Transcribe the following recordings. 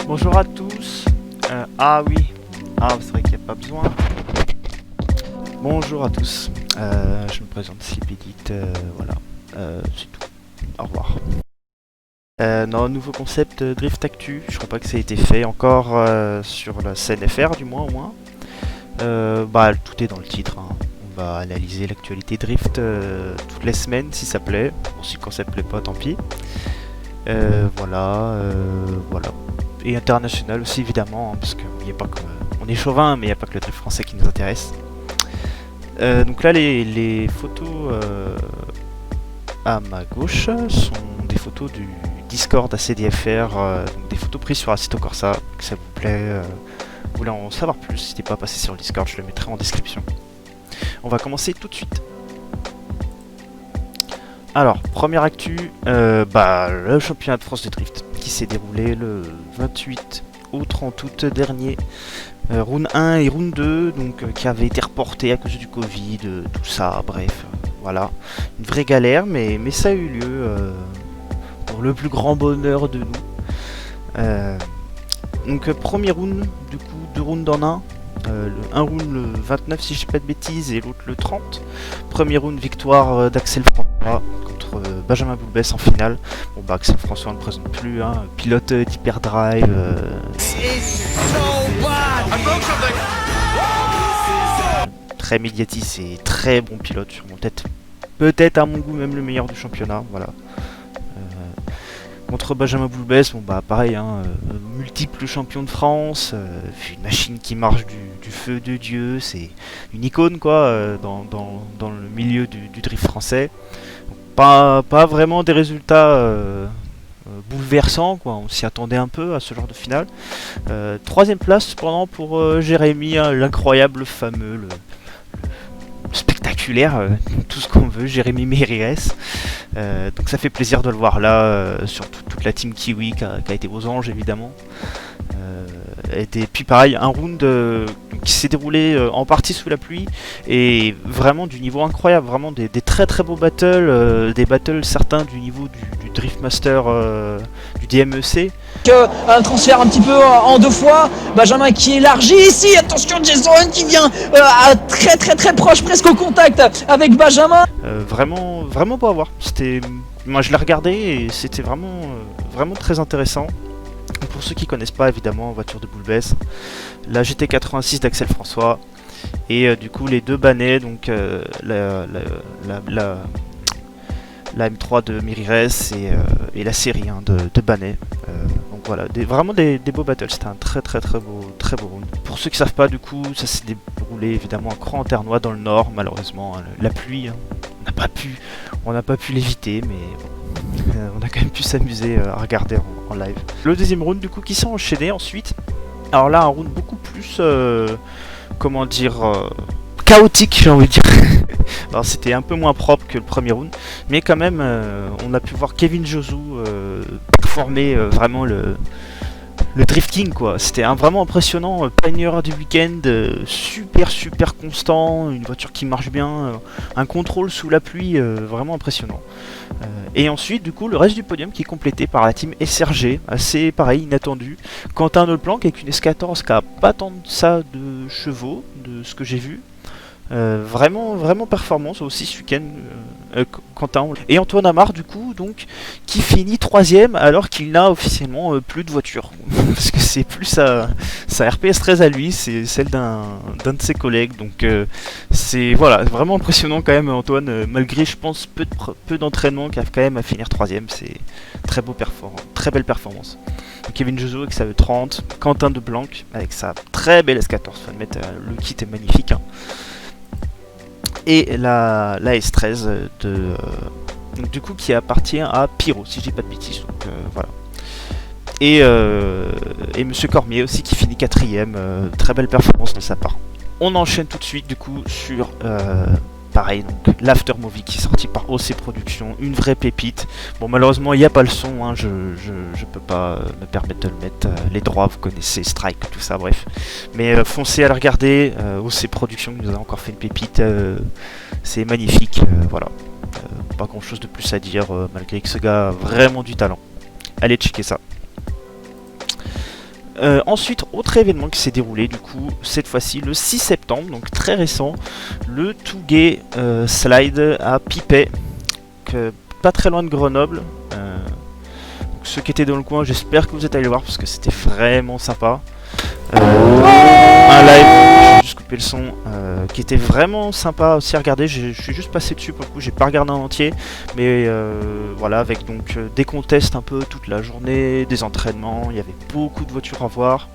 Bonjour à tous. Ah oui, c'est vrai qu'il n'y a pas besoin. Bonjour à tous. Je me présente Slipedit. Voilà. C'est tout. Au revoir. Non, nouveau concept Drift Actu. Je crois pas que ça ait été fait encore sur la scène FR, du moins au moins. Tout est dans le titre. Hein. On va analyser l'actualité Drift toutes les semaines si ça plaît. Bon, si le concept plaît pas, tant pis. Voilà. Et international aussi évidemment, hein, parce qu'il n'y a pas que... On est chauvin, mais il n'y a pas que le drift français qui nous intéresse. Donc là, les photos à ma gauche sont des photos du Discord ACDFR, donc des photos prises sur Assetto Corsa. Que ça vous plaît, vous voulez en savoir plus, n'hésitez pas à passer sur le Discord, je le mettrai en description. On va commencer tout de suite. Alors, première actu, le championnat de France de drift qui s'est déroulé le 28 au 30 août dernier. Round 1 et Round 2, donc qui avaient été reportés à cause du Covid, tout ça, bref, voilà. Une vraie galère, mais ça a eu lieu pour le plus grand bonheur de nous. Donc premier round, du coup, 2 rounds en un. Un round le 29 si je dis pas de bêtises et l'autre le 30. Premier round victoire d'Axel François contre Benjamin Boulbès en finale. Bon bah Axel François on ne le présente plus, hein, pilote d'Hyperdrive. Très médiatisé et très bon pilote, sûrement peut-être à mon goût même le meilleur du championnat, voilà. Contre Benjamin Boulbès, bon bah pareil, hein, multiple champion de France, une machine qui marche du feu de Dieu, c'est une icône quoi dans le milieu du drift français. Pas vraiment des résultats bouleversants quoi, on s'y attendait un peu à ce genre de finale. Troisième place cependant pour Jérémy, hein, l'incroyable, le fameux, le spectaculaire, tout ce qu'on veut, Jérémy Mérires. Donc ça fait plaisir de le voir là, surtout toute la team Kiwi qui a été aux anges évidemment. Et puis pareil, un round qui s'est déroulé en partie sous la pluie et vraiment du niveau incroyable, vraiment des très très beaux battles, des battles certains du niveau du Drift Master du DMEC. Un transfert un petit peu en 2 fois, Benjamin qui élargit ici, attention Jason qui vient très proche, presque au contact avec Benjamin. Vraiment beau à voir, moi je l'ai regardé et c'était vraiment très intéressant. Pour ceux qui connaissent pas évidemment, voiture de Boulbès, la GT86 d'Axel François et du coup les deux bannets, donc la M3 de Mérires et la série hein, de Bannet. Donc voilà, vraiment des beaux battles, c'était un très beau round. Pour ceux qui savent pas, du coup, ça s'est déroulé évidemment à Croix-en-Ternois dans le nord, malheureusement. Hein, la pluie, hein, on n'a pas pu l'éviter, mais bon, on a quand même pu s'amuser à regarder en live. Le deuxième round, du coup, qui s'est enchaîné ensuite. Alors là, un round beaucoup plus, chaotique, j'ai envie de dire. Alors c'était un peu moins propre que le premier round, mais quand même on a pu voir Kevin Josu performer vraiment le Drift King quoi. C'était vraiment impressionnant, pioneer du week-end, super constant, une voiture qui marche bien, un contrôle sous la pluie vraiment impressionnant. Et ensuite du coup le reste du podium qui est complété par la team SRG, assez pareil, inattendu. Quentin Nolplanck avec une S14 qui a pas tant de ça de chevaux, de ce que j'ai vu. Vraiment performance aussi ce week-end, Quentin. Et Antoine Amar du coup donc qui finit 3ème alors qu'il n'a officiellement plus de voiture parce que c'est plus sa RPS 13 à lui, c'est celle d'un de ses collègues, donc c'est voilà vraiment impressionnant quand même Antoine, malgré je pense peu d'entraînement, qui arrive quand même à finir 3ème, c'est très belle performance. Donc, Kevin Josu avec sa E30, Quentin de Blanc avec sa très belle S14, faut admettre, le kit est magnifique hein. Et la S13 donc du coup qui appartient à Pyro si je dis pas de bêtises, donc voilà. Et Monsieur Cormier aussi qui finit 4ème, très belle performance de sa part. On enchaîne tout de suite du coup sur pareil, donc l'After Movie qui est sorti par OC Productions, une vraie pépite. Bon malheureusement il n'y a pas le son, hein, je peux pas me permettre de le mettre, les droits vous connaissez, Strike, tout ça, bref. Mais foncez à le regarder, OC Productions nous a encore fait une pépite, c'est magnifique, voilà. Pas grand chose de plus à dire, malgré que ce gars a vraiment du talent. Allez checker ça. Ensuite, autre événement qui s'est déroulé du coup, cette fois-ci le 6 septembre, donc très récent, le Touguet Slide à Pipet, pas très loin de Grenoble. Donc ceux qui étaient dans le coin, j'espère que vous êtes allés voir parce que c'était vraiment sympa. Un live, j'ai juste coupé le son, qui était vraiment sympa aussi à regarder. Je suis juste passé dessus pour le coup, j'ai pas regardé en entier, mais voilà, avec donc des contests un peu toute la journée, des entraînements, il y avait beaucoup de voitures à voir.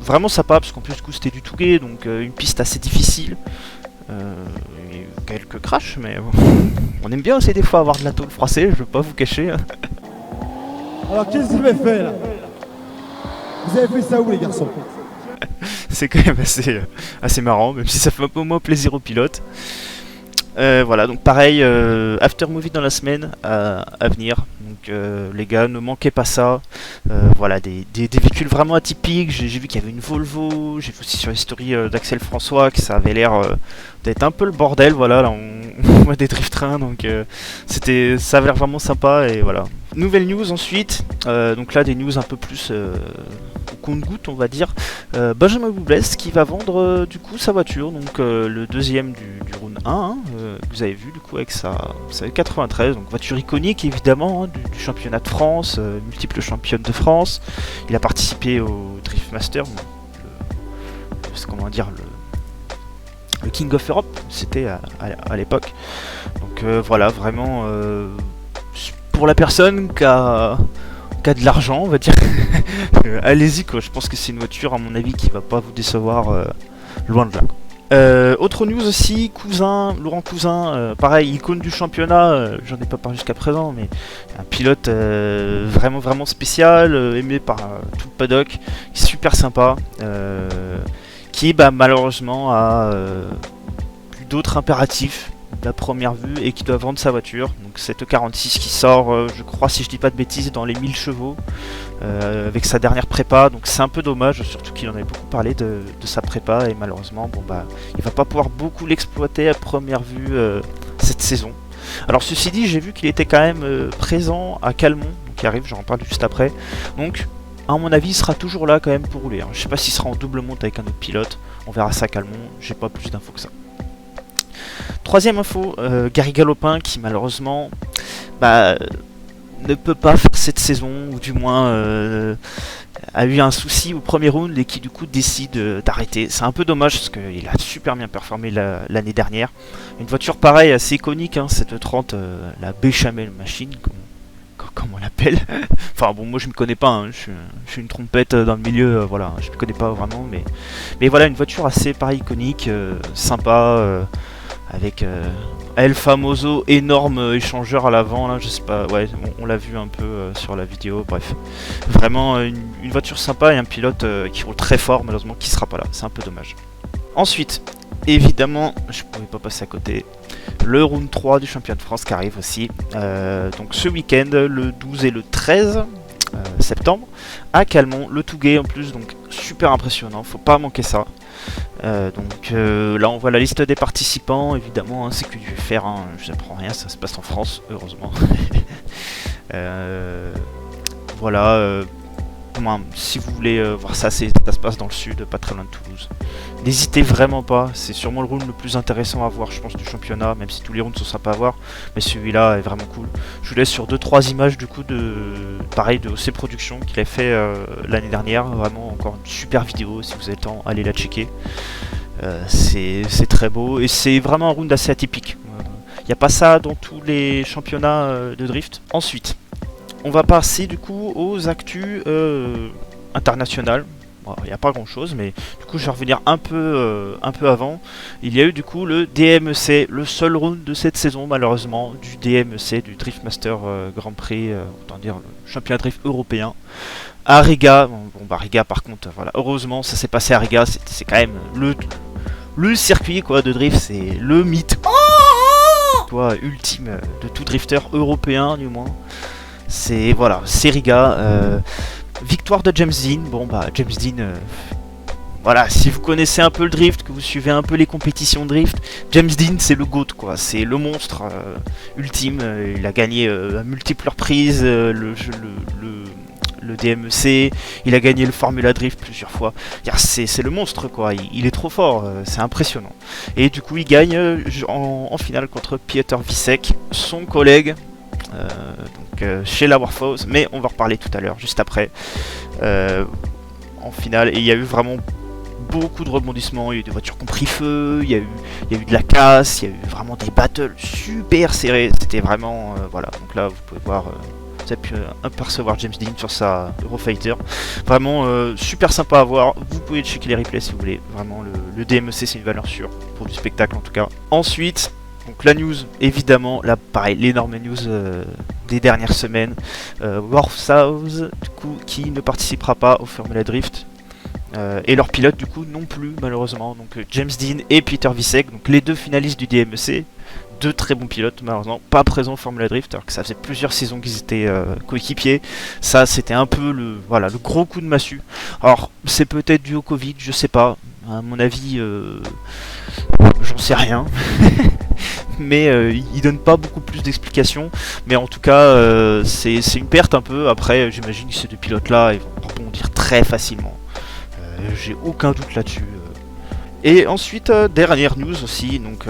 Vraiment sympa parce qu'en plus du coup c'était du Touguet, donc une piste assez difficile. Il y a eu quelques crashs, mais on aime bien aussi des fois avoir de la tôle froissée, je veux pas vous cacher. Alors qu'est-ce que vous avez fait là? Vous avez fait ça où les garçons? C'est quand même assez marrant, même si ça fait un peu moins plaisir aux pilotes. Voilà, donc pareil, after movie dans la semaine à venir. Donc les gars, ne manquez pas ça. Voilà, des véhicules vraiment atypiques. J'ai vu qu'il y avait une Volvo. J'ai vu aussi sur les stories d'Axel François que ça avait l'air d'être un peu le bordel. Voilà, là on voit des drift trains, donc ça avait l'air vraiment sympa. Et voilà. Nouvelle news ensuite. Donc là, des news un peu plus au compte-goutte, on va dire. Benjamin Boublès qui va vendre du coup sa voiture, donc le deuxième du round 1, hein, que vous avez vu du coup avec sa 93, donc voiture iconique évidemment, hein, du championnat de France, multiple championne de France. Il a participé au Drift Master, comment dire, le King of Europe, c'était à l'époque. Donc voilà, vraiment pour la personne qui a de l'argent, on va dire. Allez-y quoi, je pense que c'est une voiture à mon avis qui va pas vous décevoir loin de là. Autre news aussi, Laurent Cousin, pareil, icône du championnat, j'en ai pas parlé jusqu'à présent, mais un pilote vraiment spécial, aimé par tout le paddock, super sympa, qui malheureusement a d'autres impératifs la première vue et qui doit vendre sa voiture. Donc cette 46 qui sort, je crois si je dis pas de bêtises, dans les 1000 chevaux avec sa dernière prépa. Donc c'est un peu dommage, surtout qu'il en avait beaucoup parlé de sa prépa et malheureusement il va pas pouvoir beaucoup l'exploiter à première vue cette saison. Alors ceci dit, j'ai vu qu'il était quand même présent à Calmont, donc il arrive, j'en parle juste après. Donc à mon avis il sera toujours là quand même pour rouler, hein. Je sais pas s'il sera en double monte avec un autre pilote, on verra ça à Calmont, j'ai pas plus d'infos que ça. Troisième info, Gary Galopin qui malheureusement ne peut pas faire cette saison, ou du moins a eu un souci au premier round et qui du coup décide d'arrêter. C'est un peu dommage parce qu'il a super bien performé l'année dernière. Une voiture pareille assez iconique, hein, cette 30, la Béchamel Machine, comme on l'appelle. Enfin bon, moi je me connais pas, hein, je suis une trompette dans le milieu, voilà, je me connais pas vraiment, mais voilà, une voiture assez pareil iconique, sympa. Avec El Famoso énorme échangeur à l'avant, là, je sais pas, ouais, on l'a vu un peu sur la vidéo, bref. Vraiment une voiture sympa et un pilote qui roule très fort, malheureusement qui sera pas là, c'est un peu dommage. Ensuite, évidemment, je pouvais pas passer à côté, le round 3 du championnat de France qui arrive aussi. Donc ce week-end, le 12 et le 13 septembre, à Calmont, le Touguet en plus, donc super impressionnant, faut pas manquer ça. Donc là on voit la liste des participants, évidemment, hein, c'est que du faire, hein, je n'apprends rien, ça se passe en France, heureusement. Voilà, si vous voulez voir ça, ça se passe dans le sud, pas très loin de Toulouse. N'hésitez vraiment pas, c'est sûrement le round le plus intéressant à voir, je pense, du championnat, même si tous les rounds sont sympas à voir, mais celui-là est vraiment cool. Je vous laisse sur 2-3 images du coup de OC Productions qu'il a fait l'année dernière, vraiment encore une super vidéo, si vous avez le temps, allez la checker. C'est très beau et c'est vraiment un round assez atypique. Il n'y a pas ça dans tous les championnats de drift. Ensuite, on va passer du coup aux actus internationales. Il n'y a pas grand chose, mais du coup je vais revenir un peu avant. Il y a eu du coup le DMEC, le seul round de cette saison malheureusement du DMEC, du Drift Master Grand Prix, autant dire le championnat drift européen, à Riga. Bon Riga par contre, voilà, heureusement ça s'est passé à Riga, c'est quand même le circuit quoi de drift, c'est le mythe ultime de tout drifter européen du moins. C'est Riga. Victoire de James Dean. Bon James Dean, voilà, si vous connaissez un peu le drift, que vous suivez un peu les compétitions de drift, James Dean c'est le GOAT quoi, c'est le monstre ultime. Il a gagné à multiples reprises le le DMEC, il a gagné le Formula Drift plusieurs fois. C'est le monstre quoi, il est trop fort, c'est impressionnant. Et du coup il gagne en finale contre Pieter Wisek, son collègue chez la Warfoes, mais on va en reparler tout à l'heure, juste après. En finale, et il y a eu vraiment beaucoup de rebondissements, il y a eu des voitures qui ont pris feu, il y a eu de la casse, il y a eu vraiment des battles super serrés, c'était vraiment, voilà, donc là vous pouvez voir, vous avez pu apercevoir James Dean sur sa Eurofighter, vraiment super sympa à voir, vous pouvez checker les replays si vous voulez, vraiment le DMEC c'est une valeur sûre, pour du spectacle en tout cas. Ensuite, donc la news, évidemment, là pareil, l'énorme news des dernières semaines, Warfoes du coup qui ne participera pas au Formula Drift. Et leurs pilotes du coup non plus malheureusement, donc James Dean et Pieter Wisek, donc les deux finalistes du DMEC, deux très bons pilotes malheureusement pas présents au Formula Drift alors que ça faisait plusieurs saisons qu'ils étaient coéquipiers. Ça c'était un peu le gros coup de massue. Alors c'est peut-être dû au Covid, je sais pas, à mon avis j'en sais rien. Mais il donne pas beaucoup plus d'explications, mais en tout cas c'est une perte un peu. Après j'imagine que ces deux pilotes là ils vont rebondir très facilement. J'ai aucun doute là-dessus. Et ensuite, dernière news aussi, donc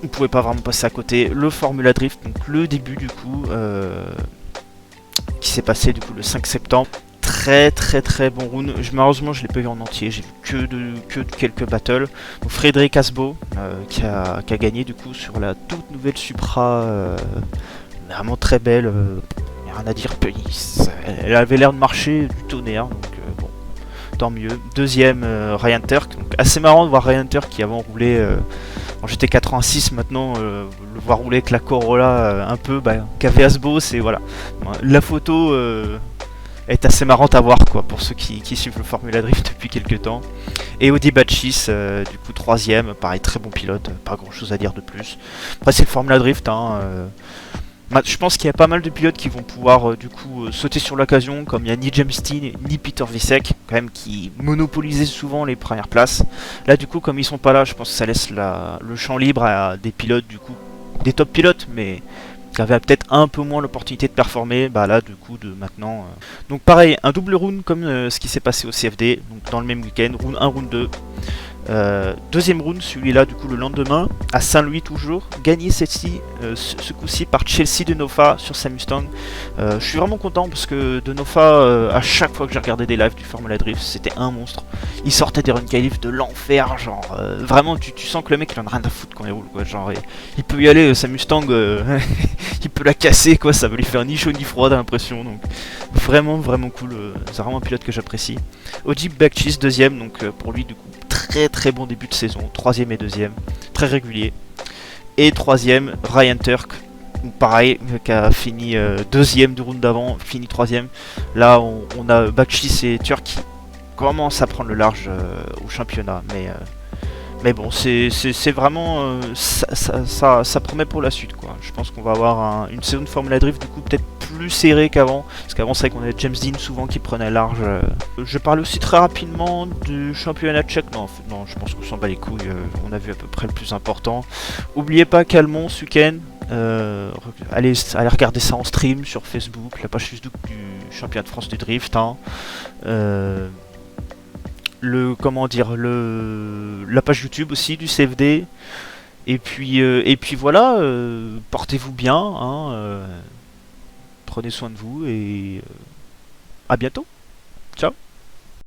on pouvait pas vraiment passer à côté, le Formula Drift, donc le début du coup, qui s'est passé du coup le 5 septembre. Très très très bon round. Malheureusement je l'ai pas vu en entier, j'ai vu que de quelques battles. Donc Frédéric Asbo qui a gagné du coup sur la toute nouvelle Supra, vraiment très belle. Rien à dire, elle avait l'air de marcher du tonnerre, donc bon, tant mieux. Deuxième, Ryan Turk, donc assez marrant de voir Ryan Turk qui avant roulait en GT86, maintenant le voir rouler avec la Corolla un peu, qu'avait Asbo, c'est voilà. La photo est assez marrante à voir quoi, pour ceux qui suivent le Formula Drift depuis quelques temps. Et Audi Batchis, du coup troisième, pareil très bon pilote, pas grand chose à dire de plus. Après c'est le Formula Drift, je pense qu'il y a pas mal de pilotes qui vont pouvoir du coup sauter sur l'occasion, comme il y a ni James Dean ni Pieter Wisek, quand même qui monopolisaient souvent les premières places. Là du coup comme ils sont pas là, je pense que ça laisse le champ libre à des pilotes du coup, des top pilotes, mais qui avaient peut-être un peu moins l'opportunité de performer, là du coup de maintenant. Donc pareil, un double round comme ce qui s'est passé au CFD, donc dans le même week-end, round 1, round 2. Deuxième round, celui-là du coup le lendemain, à Saint-Louis toujours, gagné ce coup-ci par Chelsea Denofa sur sa Mustang. Je suis vraiment content parce que Denofa, à chaque fois que j'ai regardé des lives du Formula Drift, c'était un monstre. Il sortait des run qualifs de l'enfer, genre vraiment tu sens que le mec il en a rien à foutre quand il roule quoi, genre il peut y aller, sa Mustang, il peut la casser quoi, ça va lui faire ni chaud ni froid, t'as l'impression, donc vraiment cool, c'est vraiment un pilote que j'apprécie. Audi Batchis deuxième, donc pour lui du coup très bon début de saison, troisième et deuxième, très régulier. Et troisième, Ryan Turk, pareil, qui a fini deuxième du round d'avant, fini troisième. Là on a Batchis et Turk qui commencent à prendre le large au championnat, mais bon, c'est vraiment ça promet pour la suite quoi. Je pense qu'on va avoir une saison de Formula Drift du coup peut-être plus serrée qu'avant, parce qu'avant c'est vrai qu'on avait James Dean souvent qui prenait large. Je parle aussi très rapidement du championnat tchèque. Non, je pense qu'on s'en bat les couilles, on a vu à peu près le plus important. Oubliez pas Calmont ce week-end, allez regarder ça en stream sur Facebook, la page Facebook du championnat de France du drift, la page YouTube aussi du CFD, et puis voilà, portez-vous bien, prenez soin de vous et à bientôt, ciao.